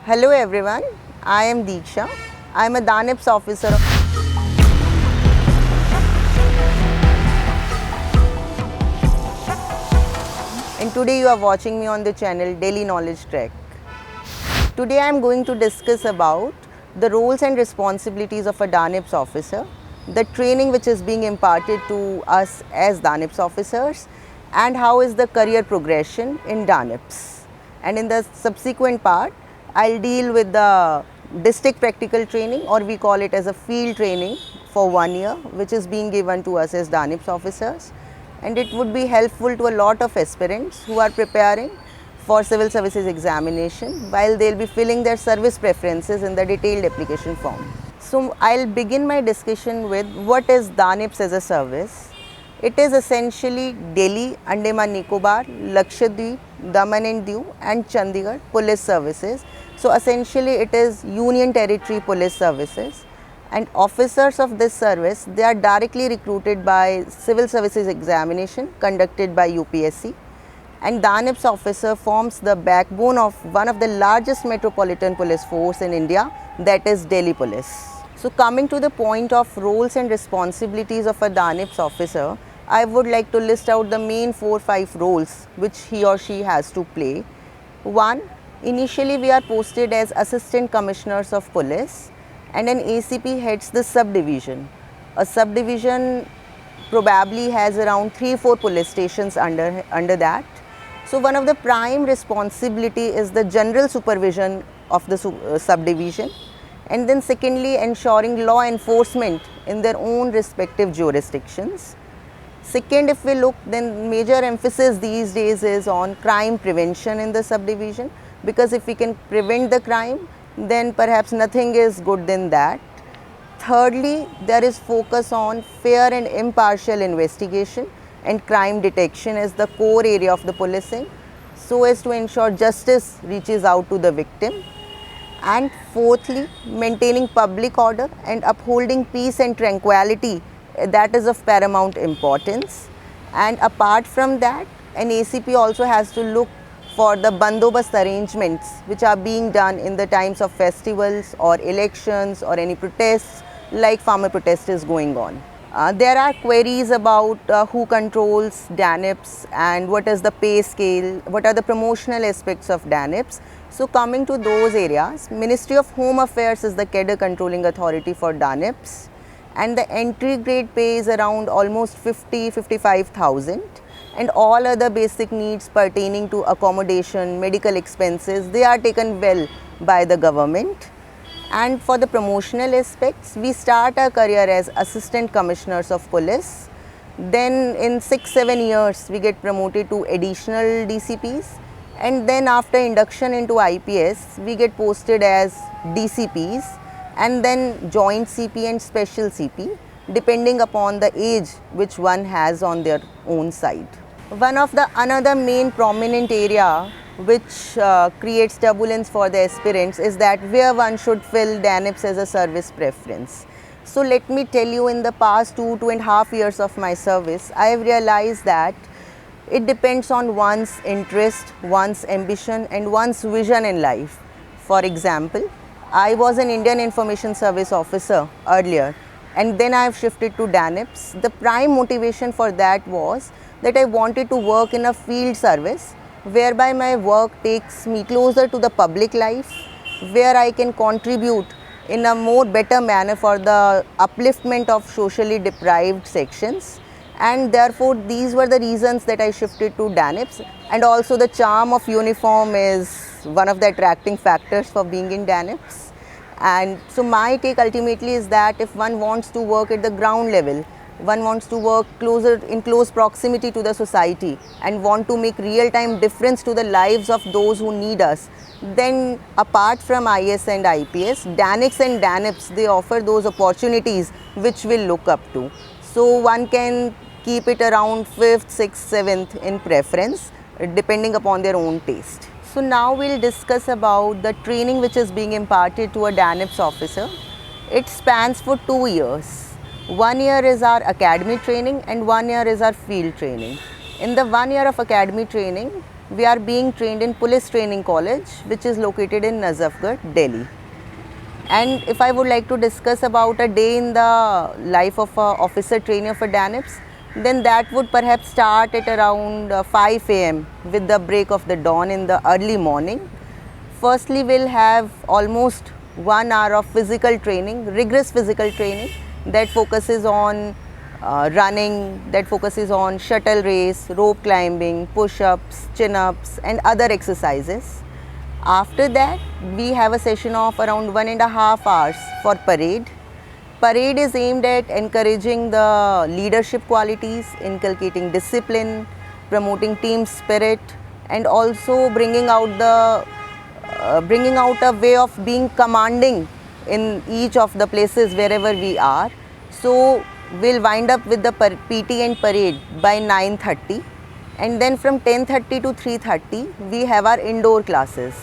Hello everyone, I am Deeksha. I am a DANIPS officer. And today you are watching me on the channel Daily Knowledge Trek. Today I am going to discuss about the roles and responsibilities of a DANIPS officer, the training which is being imparted to us as DANIPS officers, and how is the career progression in DANIPS. And in the subsequent part, I'll deal with the district practical training, or we call it as a field training for 1 year, which is being given to us as DANIPS officers. And it would be helpful to a lot of aspirants who are preparing for civil services examination while they'll be filling their service preferences in the detailed application form. So I'll begin my discussion with what is DANIPS as a service. It is essentially Delhi, Andaman, Nicobar, Lakshadweep, Daman and Diu and Chandigarh police services. So essentially it is Union Territory police services, and officers of this service, they are directly recruited by civil services examination conducted by UPSC, and DANIPS officer forms the backbone of one of the largest metropolitan police force in India, that is Delhi Police. So coming to the point of roles and responsibilities of a DANIPS officer, I would like to list out the main 4-5 roles which he or she has to play. 1. Initially we are posted as Assistant Commissioners of Police, and an ACP heads the subdivision. A subdivision probably has around 3-4 police stations under that. So one of the prime responsibility is the general supervision of the subdivision, and then secondly ensuring law enforcement in their own respective jurisdictions. Second, if we look, then major emphasis these days is on crime prevention in the subdivision, because if we can prevent the crime, then perhaps nothing is good than that. Thirdly, there is focus on fair and impartial investigation and crime detection as the core area of the policing, so as to ensure justice reaches out to the victim. And fourthly, maintaining public order and upholding peace and tranquility, that is of paramount importance. And apart from that, an ACP also has to look for the bandobast arrangements which are being done in the times of festivals or elections or any protests, like farmer protest is going on. There are queries about who controls DANIPS and what is the pay scale, what are the promotional aspects of DANIPS. So coming to those areas, Ministry of Home Affairs is the cadre controlling authority for DANIPS, and the entry grade pay is around almost 55,000, and all other basic needs pertaining to accommodation, medical expenses, they are taken well by the government. And for the promotional aspects, we start our career as Assistant Commissioners of Police. Then in 6-7 years, we get promoted to additional DCPs. And then after induction into IPS, we get posted as DCPs, and then Joint CP and Special CP, depending upon the age which one has on their own side. Another main prominent area which creates turbulence for the aspirants is that where one should fill DANIPS as a service preference. So let me tell you, in the past 2.5 years of my service, I have realized that it depends on one's interest, one's ambition and one's vision in life. For example, I was an Indian Information Service officer earlier, and then I have shifted to DANIPS. The prime motivation for that was that I wanted to work in a field service whereby my work takes me closer to the public life, where I can contribute in a more better manner for the upliftment of socially deprived sections. And therefore these were the reasons that I shifted to DANIPS. And also the charm of uniform is one of the attracting factors for being in DANIPS. And so my take ultimately is that if one wants to work at the ground level, one wants to work in close proximity to the society and want to make real-time difference to the lives of those who need us, then apart from IS and IPS, DANIPS and DANIPS, they offer those opportunities which we'll look up to. So one can keep it around 5th, 6th, 7th in preference, depending upon their own taste. So now we'll discuss about the training which is being imparted to a DANIPS officer. It spans for 2 years. 1 year is our academy training and 1 year is our field training. In the 1 year of academy training, we are being trained in Police Training College, which is located in Nazafgarh, Delhi. And if I would like to discuss about a day in the life of a officer trainee of a DANIPS, then that would perhaps start at around 5 a.m. with the break of the dawn in the early morning. Firstly, we'll have almost 1 hour of physical training, rigorous physical training that focuses on running, that focuses on shuttle race, rope climbing, push-ups, chin-ups and other exercises. After that, we have a session of around 1.5 hours for parade. Parade is aimed at encouraging the leadership qualities, inculcating discipline, promoting team spirit and also bringing out a way of being commanding in each of the places wherever we are. So we'll wind up with the PT and parade by 9:30, and then from 10:30 to 3:30 we have our indoor classes.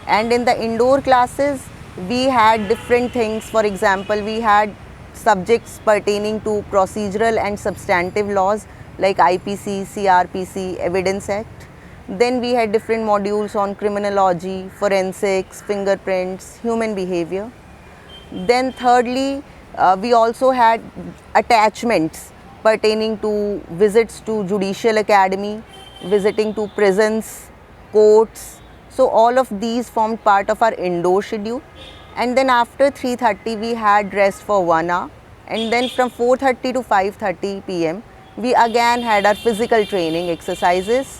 And in the indoor classes we had different things. For example, we had subjects pertaining to procedural and substantive laws like IPC, CRPC, Evidence Act. Then we had different modules on criminology, forensics, fingerprints, human behavior. Then thirdly, we also had attachments pertaining to visits to Judicial Academy, visiting to prisons, courts. So all of these formed part of our indoor schedule. And then after 3:30 we had rest for 1 hour, and then from 4:30 to 5:30 p.m. we again had our physical training exercises,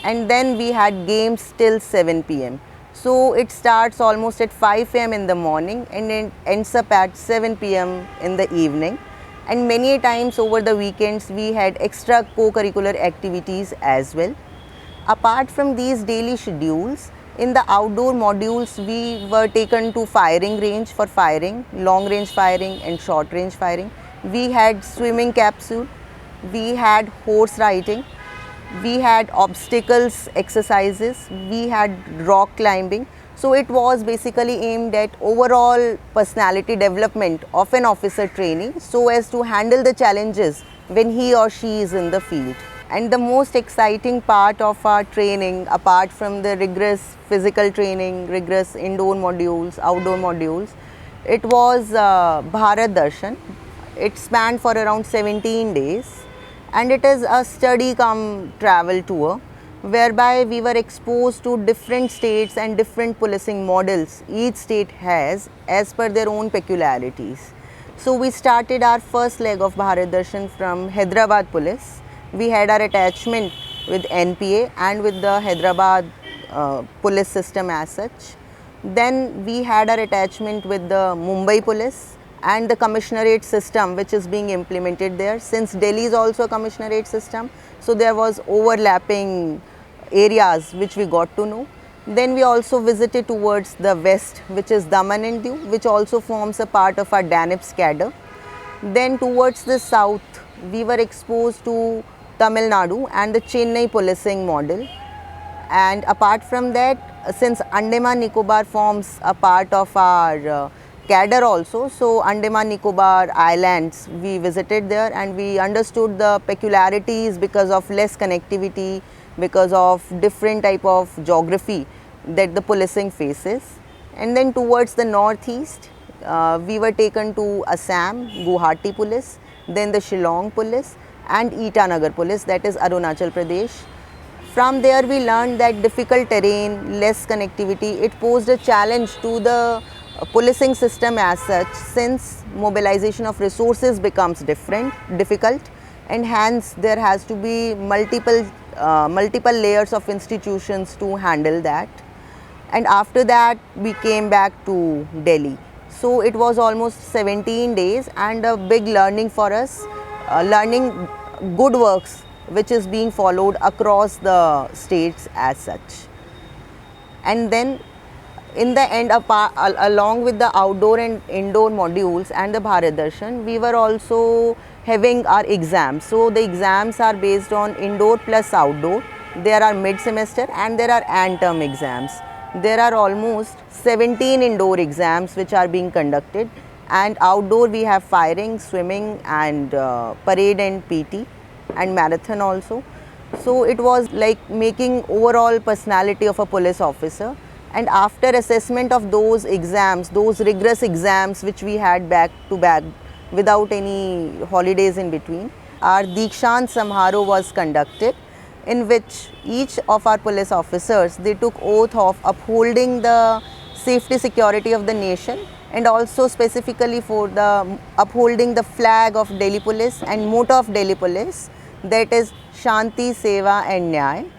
and then we had games till 7 p.m. So it starts almost at 5 a.m. in the morning and it ends up at 7 p.m. in the evening. And many times over the weekends we had extra co-curricular activities as well. Apart from these daily schedules, in the outdoor modules we were taken to firing range for firing, long range firing and short range firing. We had swimming capsule, we had horse riding, we had obstacles exercises, we had rock climbing. So it was basically aimed at overall personality development of an officer trainee so as to handle the challenges when he or she is in the field. And the most exciting part of our training, apart from the rigorous physical training, rigorous indoor modules, outdoor modules, it was Bharat Darshan. It spanned for around 17 days. And it is a study cum travel tour whereby we were exposed to different states and different policing models each state has as per their own peculiarities. So we started our first leg of Bharat Darshan from Hyderabad Police. We had our attachment with NPA and with the Hyderabad police system as such. Then we had our attachment with the Mumbai Police and the commissionerate system which is being implemented there. Since Delhi is also a commissionerate system, so there was overlapping areas which we got to know. Then we also visited towards the west, which is Daman and Diu, which also forms a part of our DANIPS cadre. Then towards the south, we were exposed to Tamil Nadu and the Chennai policing model. And apart from that, since Andaman Nicobar forms a part of our cadre also, so Andaman Nicobar Islands, we visited there and we understood the peculiarities because of less connectivity, because of different type of geography that the policing faces. And then towards the northeast, we were taken to Assam, Guwahati Police, then the Shillong Police and Itanagar Police, that is Arunachal Pradesh. From there we learned that difficult terrain, less connectivity, it posed a challenge to the policing system as such, since mobilization of resources becomes difficult, and hence there has to be multiple layers of institutions to handle that. And after that we came back to Delhi. So it was almost 17 days and a big learning for us, learning good works which is being followed across the states as such. And then in the end, along with the outdoor and indoor modules and the Bharat Darshan, we were also having our exams. So the exams are based on indoor plus outdoor. There are mid-semester and there are end-term exams. There are almost 17 indoor exams which are being conducted, and outdoor we have firing, swimming and parade and PT and marathon also. So it was like making overall personality of a police officer. And after assessment of those exams, those rigorous exams which we had back to back without any holidays in between, our Deeksha Samharo was conducted, in which each of our police officers, they took oath of upholding the safety security of the nation, and also specifically for the upholding the flag of Delhi Police and motto of Delhi Police, that is Shanti, Seva and Nyay.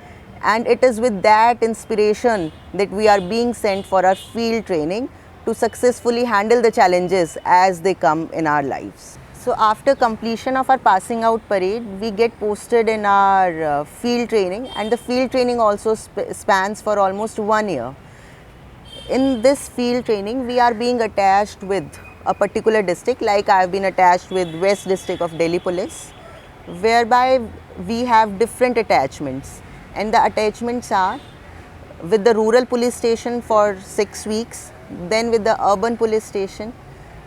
And it is with that inspiration that we are being sent for our field training to successfully handle the challenges as they come in our lives. So after completion of our passing out parade, we get posted in our field training, and the field training also spans for almost 1 year. In this field training, we are being attached with a particular district, like I have been attached with West District of Delhi Police, whereby we have different attachments. And the attachments are with the rural police station for 6 weeks, then with the urban police station,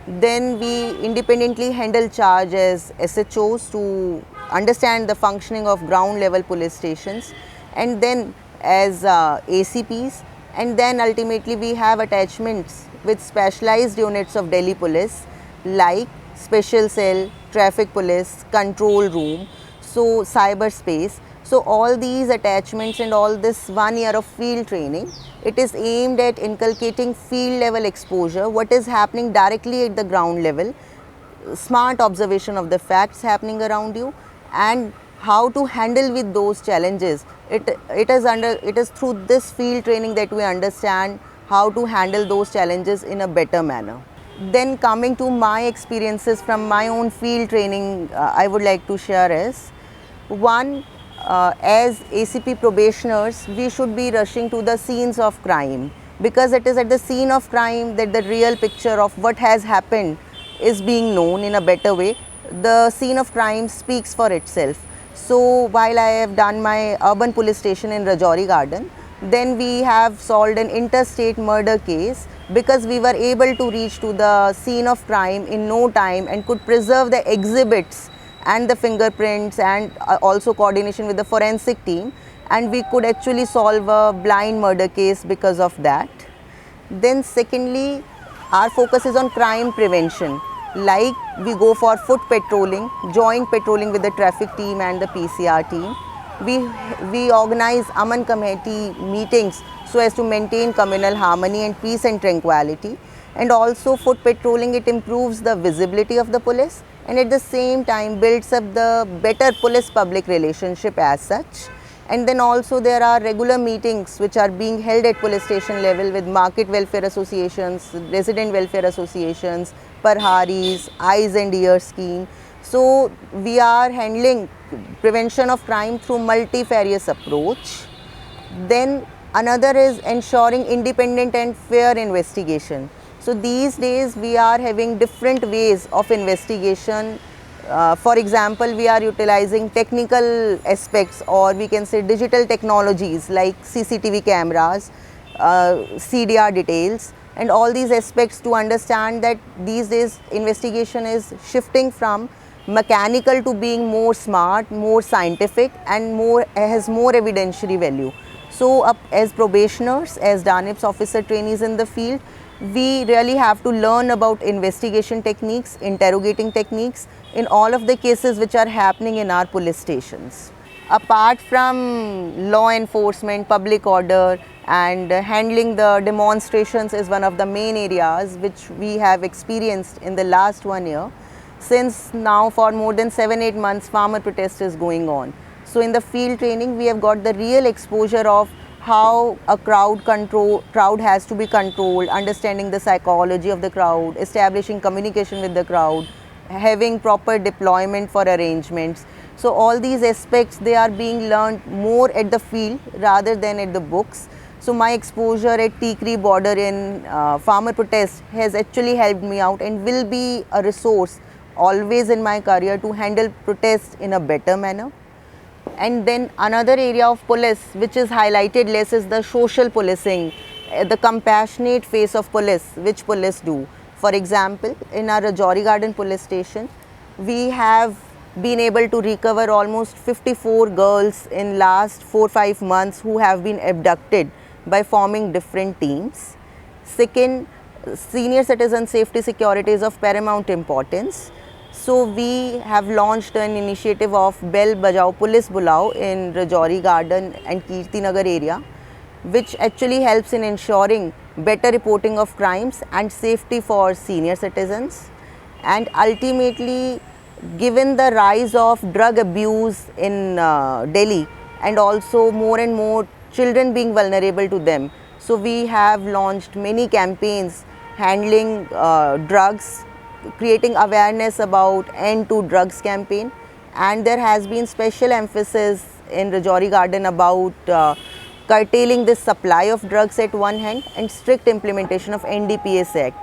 then we independently handle charge as SHOs to understand the functioning of ground level police stations, and then as ACPs, and then ultimately we have attachments with specialized units of Delhi Police like Special Cell, Traffic Police, Control Room, so cyberspace. So all these attachments and all this 1 year of field training, it is aimed at inculcating field level exposure, what is happening directly at the ground level, smart observation of the facts happening around you, and how to handle with those challenges. It is through this field training that we understand how to handle those challenges in a better manner. Then coming to my experiences from my own field training, I would like to share is, one, as ACP probationers, we should be rushing to the scenes of crime, because it is at the scene of crime that the real picture of what has happened is being known in a better way. The scene of crime speaks for itself. So while I have done my urban police station in Rajouri Garden, then we have solved an interstate murder case because we were able to reach to the scene of crime in no time and could preserve the exhibits and the fingerprints, and also coordination with the forensic team, and we could actually solve a blind murder case because of that. Then secondly, our focus is on crime prevention, like we go for foot patrolling, joint patrolling with the traffic team and the PCR team. We organize Aman committee meetings so as to maintain communal harmony and peace and tranquility. And also foot patrolling, it improves the visibility of the police and at the same time builds up the better police-public relationship as such. And then also there are regular meetings which are being held at police station level with market welfare associations, resident welfare associations, Parharis, eyes and ears scheme. So we are handling prevention of crime through multifarious approach. Then another is ensuring independent and fair investigation. So these days we are having different ways of investigation. For example, we are utilizing technical aspects, or we can say digital technologies like CCTV cameras, CDR details, and all these aspects to understand that these days investigation is shifting from mechanical to being more smart, more scientific, and has more evidentiary value. So as probationers, as DANIPS officer trainees in the field, we really have to learn about investigation techniques, interrogating techniques in all of the cases which are happening in our police stations. Apart from law enforcement, public order, and handling the demonstrations is one of the main areas which we have experienced in the last 1 year. Since now for more than 7-8 months farmer protest is going on. So in the field training we have got the real exposure of how a crowd has to be controlled, understanding the psychology of the crowd, establishing communication with the crowd, having proper deployment for arrangements. So all these aspects, they are being learned more at the field rather than at the books. So my exposure at Tikri border in farmer protest has actually helped me out and will be a resource always in my career to handle protests in a better manner. And then another area of police which is highlighted less is the social policing, the compassionate face of police which police do. For example, in our Rajouri Garden police station, we have been able to recover almost 54 girls in last 4-5 months who have been abducted by forming different teams. Second, senior citizen safety security is of paramount importance. So we have launched an initiative of Bell Bajao Police Bulao in Rajouri Garden and Kirti Nagar area, which actually helps in ensuring better reporting of crimes and safety for senior citizens. And ultimately, given the rise of drug abuse in Delhi and also more and more children being vulnerable to them, so we have launched many campaigns handling drugs, creating awareness about end to drugs campaign, and there has been special emphasis in Rajouri Garden about curtailing the supply of drugs at one hand and strict implementation of NDPS Act.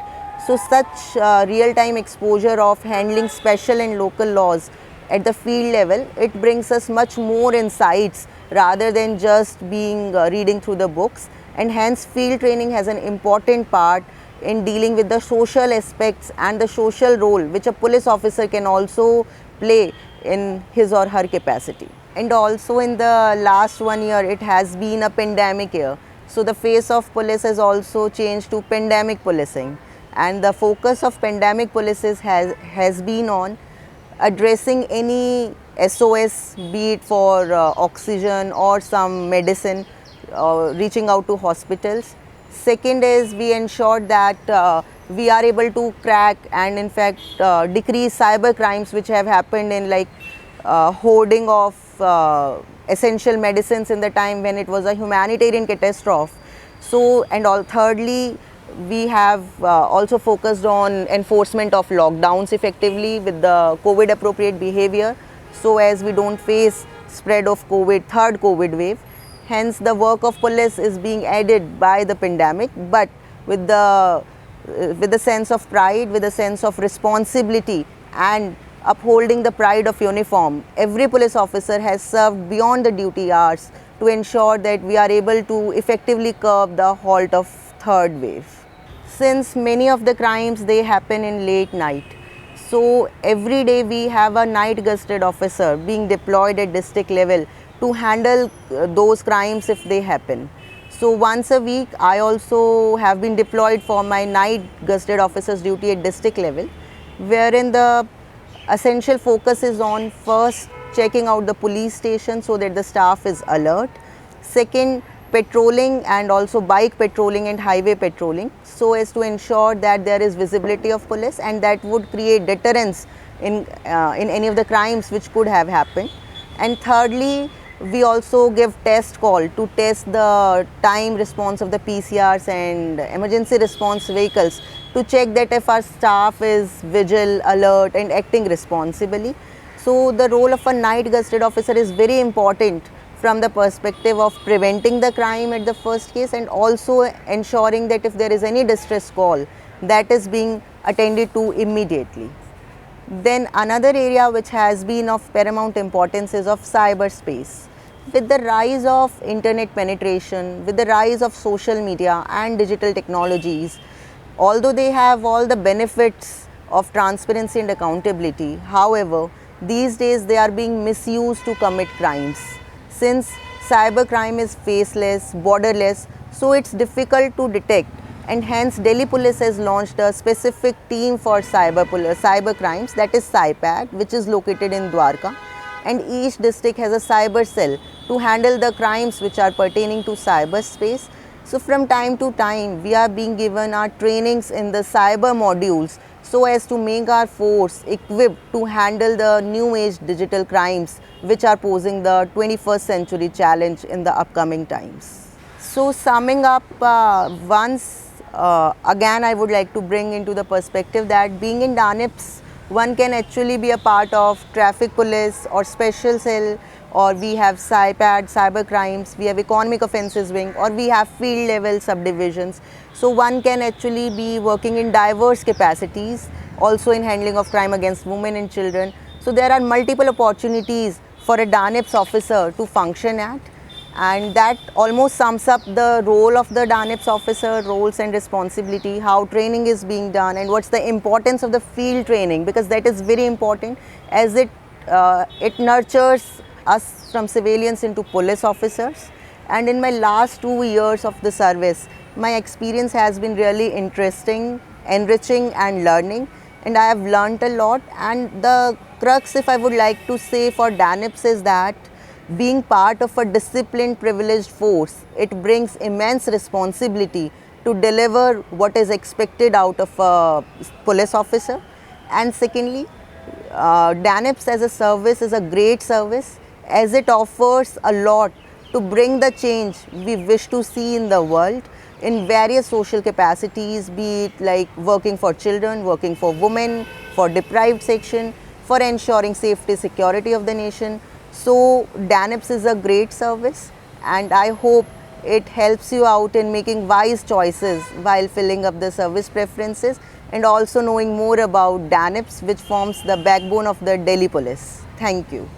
So such real-time exposure of handling special and local laws at the field level, it brings us much more insights rather than just being reading through the books, and hence field training has an important part in dealing with the social aspects and the social role which a police officer can also play in his or her capacity. And also in the last 1 year, it has been a pandemic year. So the face of police has also changed to pandemic policing. And the focus of pandemic policies has been on addressing any SOS, be it for oxygen or some medicine, reaching out to hospitals. Second is we ensured that we are able to crack and in fact decrease cyber crimes which have happened in like hoarding of essential medicines in the time when it was a humanitarian catastrophe. So and all thirdly, we have also focused on enforcement of lockdowns effectively with the COVID appropriate behavior, so as we don't face spread of third COVID wave. Hence the work of police is being added by the pandemic, but with the sense of pride, with a sense of responsibility and upholding the pride of uniform. Every police officer has served beyond the duty hours to ensure that we are able to effectively curb the halt of third wave. Since many of the crimes they happen in late night, so every day we have a night gazetted officer being deployed at district level to handle those crimes if they happen. So once a week I also have been deployed for my night gazetted officer's duty at district level, wherein the essential focus is on first checking out the police station so that the staff is alert. Second, patrolling and also bike patrolling and highway patrolling so as to ensure that there is visibility of police and that would create deterrence in any of the crimes which could have happened. And thirdly, we also give test call to test the time response of the PCRs and emergency response vehicles to check that if our staff is vigil, alert and acting responsibly. So the role of a night gazetted officer is very important from the perspective of preventing the crime at the first case and also ensuring that if there is any distress call, that is being attended to immediately. Then another area which has been of paramount importance is of cyberspace. With the rise of internet penetration, with the rise of social media and digital technologies, although they have all the benefits of transparency and accountability, however, these days they are being misused to commit crimes. Since cybercrime is faceless, borderless, so it's difficult to detect, and hence Delhi Police has launched a specific team for cyber crimes, that is CyPad, which is located in Dwarka, and each district has a cyber cell to handle the crimes which are pertaining to cyberspace. So from time to time we are being given our trainings in the cyber modules so as to make our force equipped to handle the new age digital crimes which are posing the 21st century challenge in the upcoming times. So summing up, again I would like to bring into the perspective that being in DANIPS, one can actually be a part of traffic police or special cell, or we have CyPad, cyber crimes, we have economic offences wing, or we have field level subdivisions. So one can actually be working in diverse capacities, also in handling of crime against women and children. So there are multiple opportunities for a DANIPS officer to function at, and that almost sums up the role of the DANIPS officer, roles and responsibility, how training is being done and what's the importance of the field training, because that is very important as it it nurtures us from civilians into police officers. And in my last 2 years of the service, my experience has been really interesting, enriching and learning, and I have learnt a lot. And the crux, if I would like to say, for DANIPS is that being part of a disciplined, privileged force, it brings immense responsibility to deliver what is expected out of a police officer. And secondly, DANIPS as a service is a great service, as it offers a lot to bring the change we wish to see in the world in various social capacities, be it like working for children, working for women, for deprived section, for ensuring safety, security of the nation. So DANIPS is a great service, and I hope it helps you out in making wise choices while filling up the service preferences, and also knowing more about DANIPS, which forms the backbone of the Delhi police. Thank you.